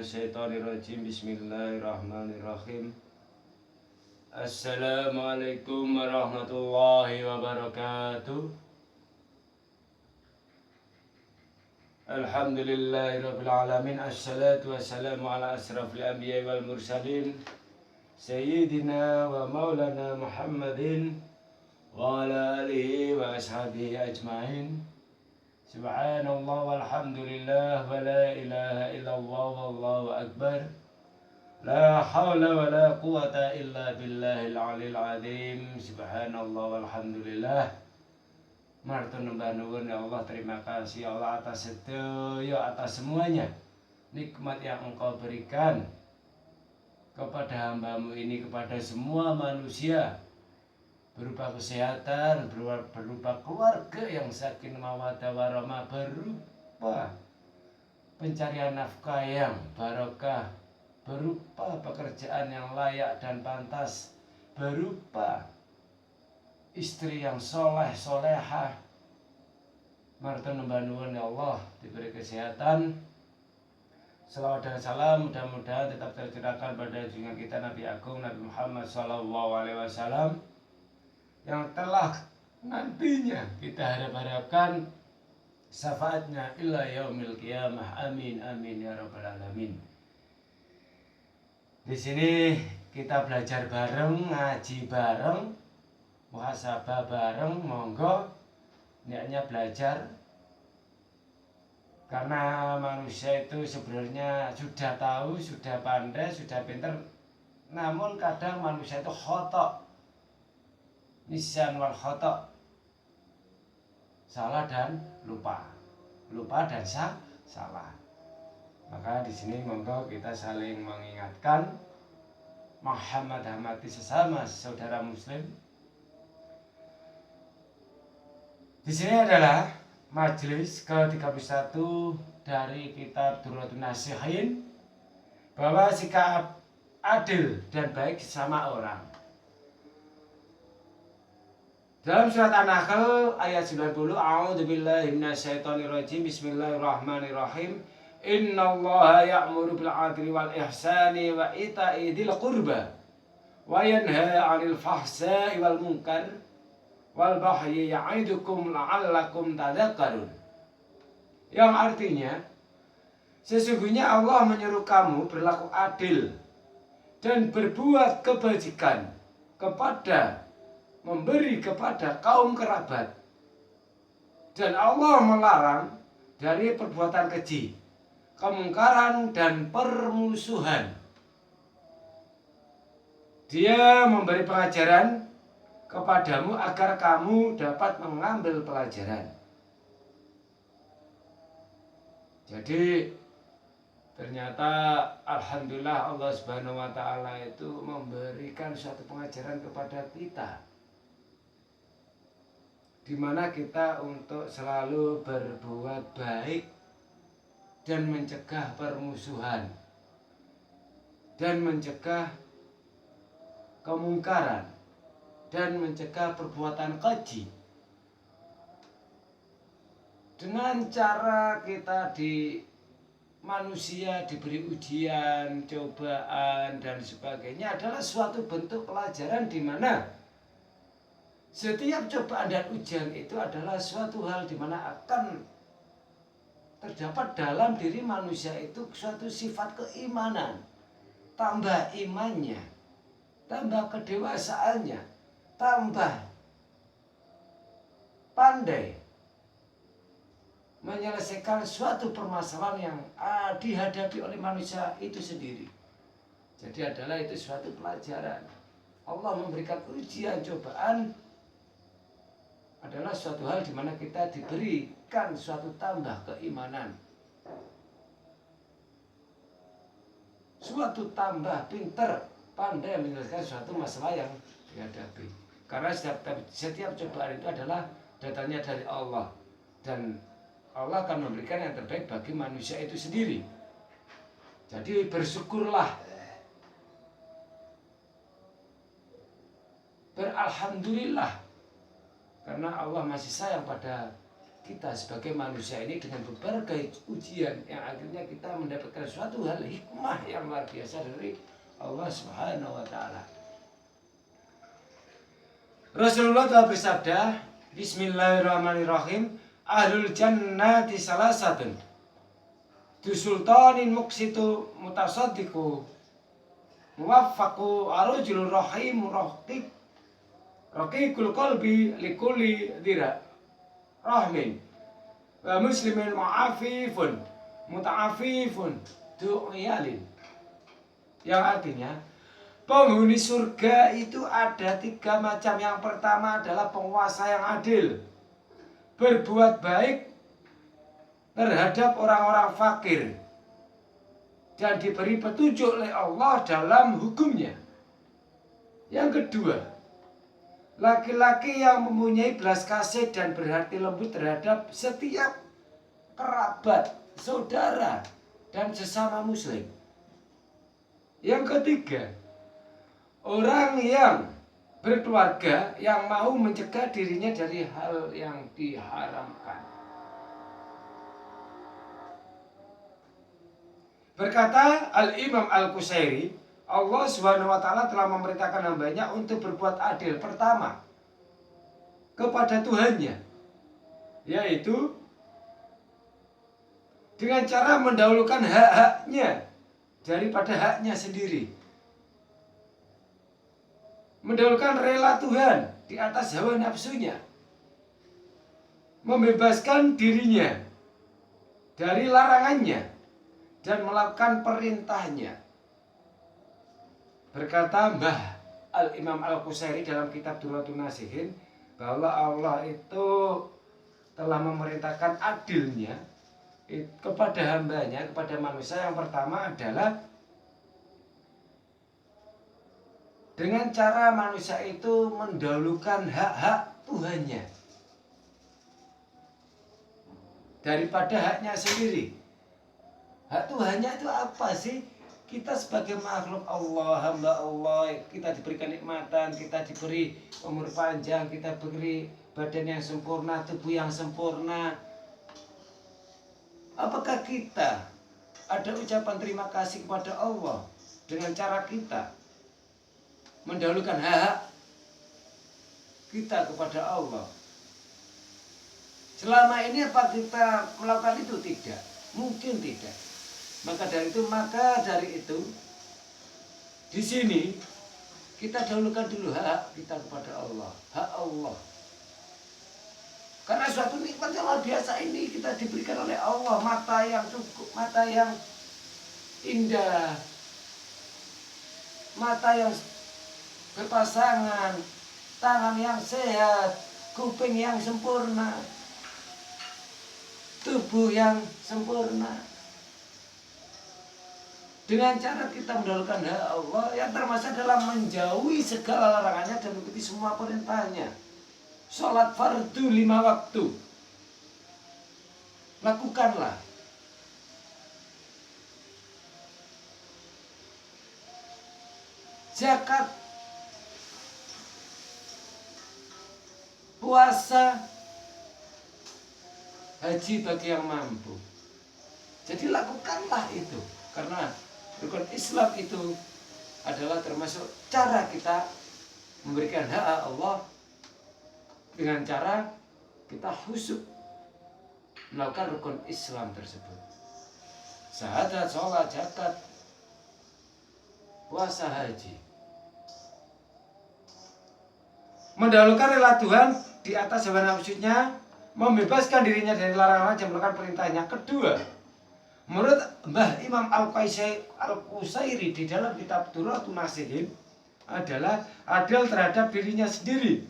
minasyaitonirrajim. Bismillahirrahmanirrahim. Assalamualaikum warahmatullahi wabarakatuh. Alhamdulillahirabbil alamin. Assalatu wassalamu ala asrafil anbiya'i wal mursalin sayyidina wa maulana Muhammadin wa ala alihi wa ashabihi ajmain. Subhanallah walhamdulillah wa la ilaha illallah wallahu akbar. La hawla wa la quwata illa billahil alil azim. Subhanallah walhamdulillah. Martun nembah nuwun ya Allah, terima kasih Allah atas sedaya, atas semuanya nikmat yang Engkau berikan kepada hambamu ini, kepada semua manusia, berupa kesehatan, berupa keluarga yang sakin mawaddah warahmah, berupa pencarian nafkah yang barokah, berupa pekerjaan yang layak dan pantas, berupa istri yang soleh solehah. Martun nembah nuwun ya Allah, diberi kesehatan. Salawat dan salam mudah-mudahan tetap tercurahkan pada junjungan kita Nabi Agung Nabi Muhammad SAW, yang telah nantinya kita harapkan syafaatnya ila yaumil qiyamah. Amin amin ya rabbal alamin. Di sini kita belajar bareng, ngaji bareng, muhasabah bareng. Monggo niatnya belajar, karena manusia itu sebenarnya sudah tahu, sudah pandai, sudah pintar, namun kadang manusia itu khotok, nisyan wal khotok, salah dan lupa dan salah. Maka di sini monggo kita saling mengingatkan, menghormati sesama saudara muslim. Di sini adalah majelis ke-31 dari kitab Durratun Nasihin, bahwa sikap adil dan baik sama orang. Dalam surat An-Nahl ayat 90, a'udzubillahi minasyaitonirrajim, bismillahirrahmanirrahim. Innallaha ya'muru bil 'adli wal ihsani wa ita'i dzil qurba wa yanha 'anil fahsya'i wal munkar wal baghi ya'idukum la'allakum tadhakkarun. Yang artinya, sesungguhnya Allah menyuruh kamu berlaku adil dan berbuat kebajikan, memberi kepada kaum kerabat, dan Allah melarang dari perbuatan keji, kemungkaran dan permusuhan. Dia memberi pengajaran kepadamu agar kamu dapat mengambil pelajaran. Jadi ternyata alhamdulillah Allah Subhanahu wa taala itu memberikan suatu pengajaran kepada kita, di mana kita untuk selalu berbuat baik dan mencegah permusuhan dan mencegah kemungkaran dan mencegah perbuatan keji. Dengan cara kita di manusia diberi ujian, cobaan dan sebagainya adalah suatu bentuk pelajaran, di mana setiap cobaan dan ujian itu adalah suatu hal di mana akan terdapat dalam diri manusia itu suatu sifat keimanan. Tambah imannya, tambah kedewasaannya, tambah pandai menyelesaikan suatu permasalahan yang dihadapi oleh manusia itu sendiri. Jadi adalah itu suatu pelajaran. Allah memberikan ujian, cobaan adalah suatu hal di mana kita diberikan suatu tambah keimanan, suatu tambah pinter, pandai menyelesaikan suatu masalah yang dihadapi. Karena setiap cobaan itu adalah datangnya dari Allah, dan Allah akan memberikan yang terbaik bagi manusia itu sendiri. Jadi bersyukurlah, beralhamdulillah, karena Allah masih sayang pada kita sebagai manusia ini dengan berbagai ujian yang akhirnya kita mendapatkan suatu hal hikmah yang luar biasa dari Allah Subhanahu wa taala. Rasulullah telah bersabda, Bismillahirrahmanirrahim, ahlul jannati salasatun, tu sultanin muksitu mutasaddiqu muwaffaqu arujul rahim raqiqul qalbi likulli dhira rahmin wa muslimin mu'afifun muta'afifun du'yalin. Yang artinya penghuni surga itu ada 3 macam. Yang pertama adalah penguasa yang adil, berbuat baik terhadap orang-orang fakir, dan diberi petunjuk oleh Allah dalam hukumnya. Yang kedua, laki-laki yang mempunyai belas kasih dan berhati lembut terhadap setiap kerabat, saudara, dan sesama muslim. Yang ketiga, orang yang berkeluarga yang mau mencegah dirinya dari hal yang diharamkan. Berkata Al-Imam Al-Qusairi, Allah Subhanahu wa taala telah memerintahkan hambanya untuk berbuat adil. Pertama, kepada Tuhannya, yaitu dengan cara mendahulukan hak-haknya daripada haknya sendiri. Mendahulukan rela Tuhan di atas hawa nafsunya. Membebaskan dirinya dari larangannya dan melakukan perintahnya. Berkata Mbah Al-Imam Al-Qusairi dalam kitab Durratun Nasihin, bahwa Allah itu telah memerintahkan adilnya kepada hambanya, kepada manusia. Yang pertama adalah dengan cara manusia itu mendahulukan hak-hak Tuhannya daripada haknya sendiri. Hak Tuhannya itu apa sih? Kita sebagai makhluk Allah, hamba Allah, kita diberikan nikmatan, kita diberi umur panjang, kita diberi badan yang sempurna, tubuh yang sempurna. Apakah kita ada ucapan terima kasih kepada Allah dengan cara kita mendahulukan hak kita kepada Allah? Selama ini apa kita melakukan itu? Tidak, mungkin tidak. Maka dari itu di sini kita dahulukan dulu hak kita kepada Allah, hak Allah. Karena suatu nikmat yang luar biasa ini kita diberikan oleh Allah, mata yang cukup, mata yang indah, mata yang berpasangan, tangan yang sehat, kuping yang sempurna, tubuh yang sempurna. Dengan cara kita mendahulukan hak Allah yang termasuk dalam menjauhi segala larangannya dan mengikuti semua perintahnya. Sholat fardu 5 waktu, lakukanlah. Zakat, puasa, haji bagi yang mampu. Jadi lakukanlah itu, karena rukun Islam itu adalah termasuk cara kita memberikan hak Allah dengan cara kita khusyuk melakukan rukun Islam tersebut. Syahadat, sholat, zakat, puasa, haji. Mendahulukan rela Tuhan di atas hawa nafsunya, membebaskan dirinya dari larangan dan melakukan perintahnya. Kedua, menurut Mbah Imam Al-Qusairi di dalam kitab Durratun Nasihin, adalah adil terhadap dirinya sendiri,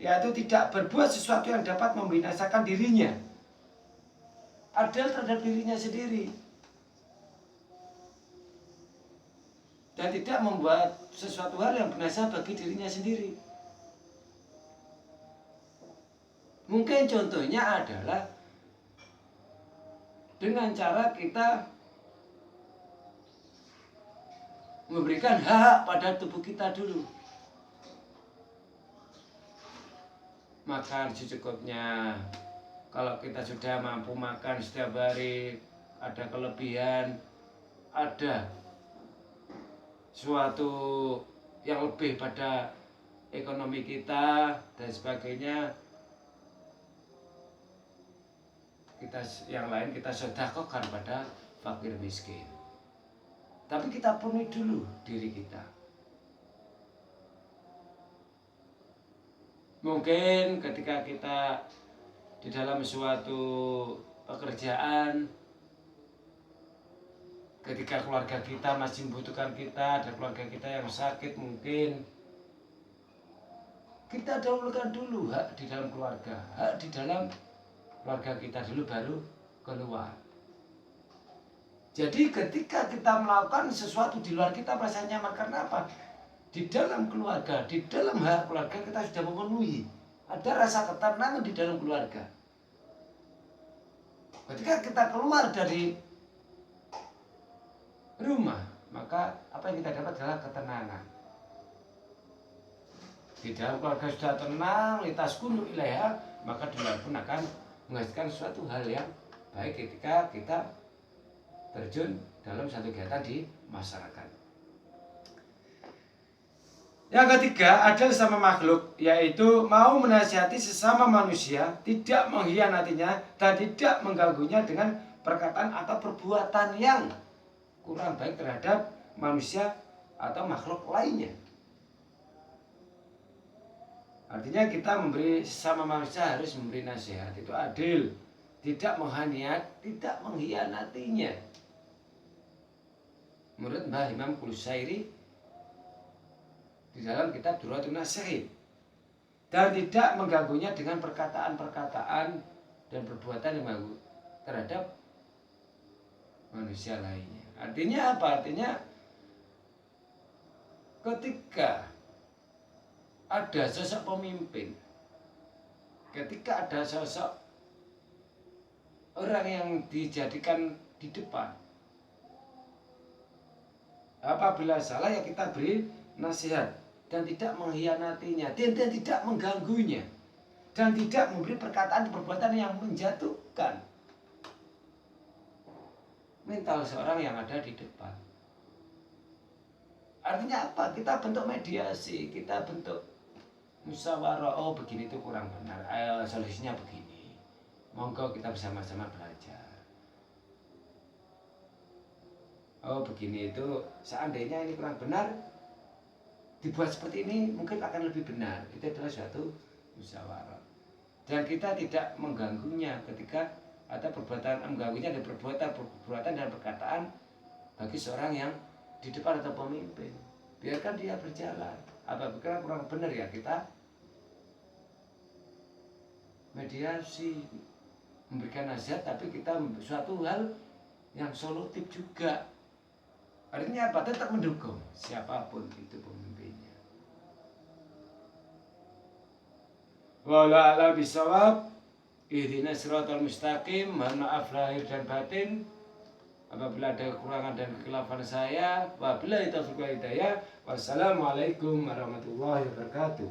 yaitu tidak berbuat sesuatu yang dapat membinasakan dirinya. Adil terhadap dirinya sendiri dan tidak membuat sesuatu hal yang binasa bagi dirinya sendiri. Mungkin contohnya adalah dengan cara kita memberikan hak pada tubuh kita dulu. Makan secukupnya, kalau kita sudah mampu makan setiap hari, ada kelebihan, ada suatu yang lebih pada ekonomi kita dan sebagainya, kita yang lain kita sedekahkan pada fakir miskin. Tapi kita penuhi dulu diri kita. Mungkin ketika kita di dalam suatu pekerjaan, ketika keluarga kita masih membutuhkan kita, ada keluarga kita yang sakit, mungkin kita dahulukan dulu hak di dalam keluarga, hak di dalam keluarga kita dulu baru keluar. Jadi ketika kita melakukan sesuatu di luar kita merasa nyaman, karena apa? Di dalam keluarga, di dalam hak keluarga kita sudah memenuhi. Ada rasa ketenangan di dalam keluarga. Ketika kita keluar dari rumah, maka apa yang kita dapat adalah ketenangan. Di dalam keluarga sudah tenang, litaskunu ilaiha, maka di luar pun akan menghasilkan suatu hal yang baik ketika kita terjun dalam satu kegiatan di masyarakat. Yang ketiga, adil sama makhluk, yaitu mau menasihati sesama manusia, tidak mengkhianatinya dan tidak mengganggunya dengan perkataan atau perbuatan yang kurang baik terhadap manusia atau makhluk lainnya. Artinya kita memberi sesama manusia harus memberi nasihat, itu adil, tidak tidak mengkhianatinya. Menurut Mbah Imam Qushairi di dalam kitab Durratun Nasihin, dan tidak mengganggunya dengan perkataan-perkataan dan perbuatan yang mengganggu terhadap manusia lainnya. Artinya apa? Artinya ketika ada sosok pemimpin, ketika ada sosok orang yang dijadikan di depan, apabila salah ya kita beri nasihat dan tidak mengkhianatinya, dan tidak mengganggunya, dan tidak memberi perkataan perbuatan yang menjatuhkan mental seorang yang ada di depan. Artinya apa? Kita bentuk mediasi, kita bentuk musyawarah. Oh begini itu kurang benar, solusinya begini, monggo kita bersama-sama belajar. Oh begini itu seandainya ini kurang benar, dibuat seperti ini mungkin akan lebih benar. Itu adalah suatu musyawarah. Dan kita tidak mengganggunya ketika ada perbuatan, mengganggunya ada perbuatan dan perkataan bagi seorang yang di depan atau pemimpin. Biarkan dia berjalan. Apabila kurang benar ya kita mediasi, memberikan nasihat, tapi kita suatu hal yang solutif juga. Artinya apa? Tetap mendukung siapapun itu pemimpinnya. Wala ala bisawab, ihdinas siratal mustaqim. Mohon maaf lahir dan batin apabila ada kekurangan dan kekhilafan saya. Wabillahi taufiq wal hidayah. Wassalamualaikum warahmatullahi wabarakatuh.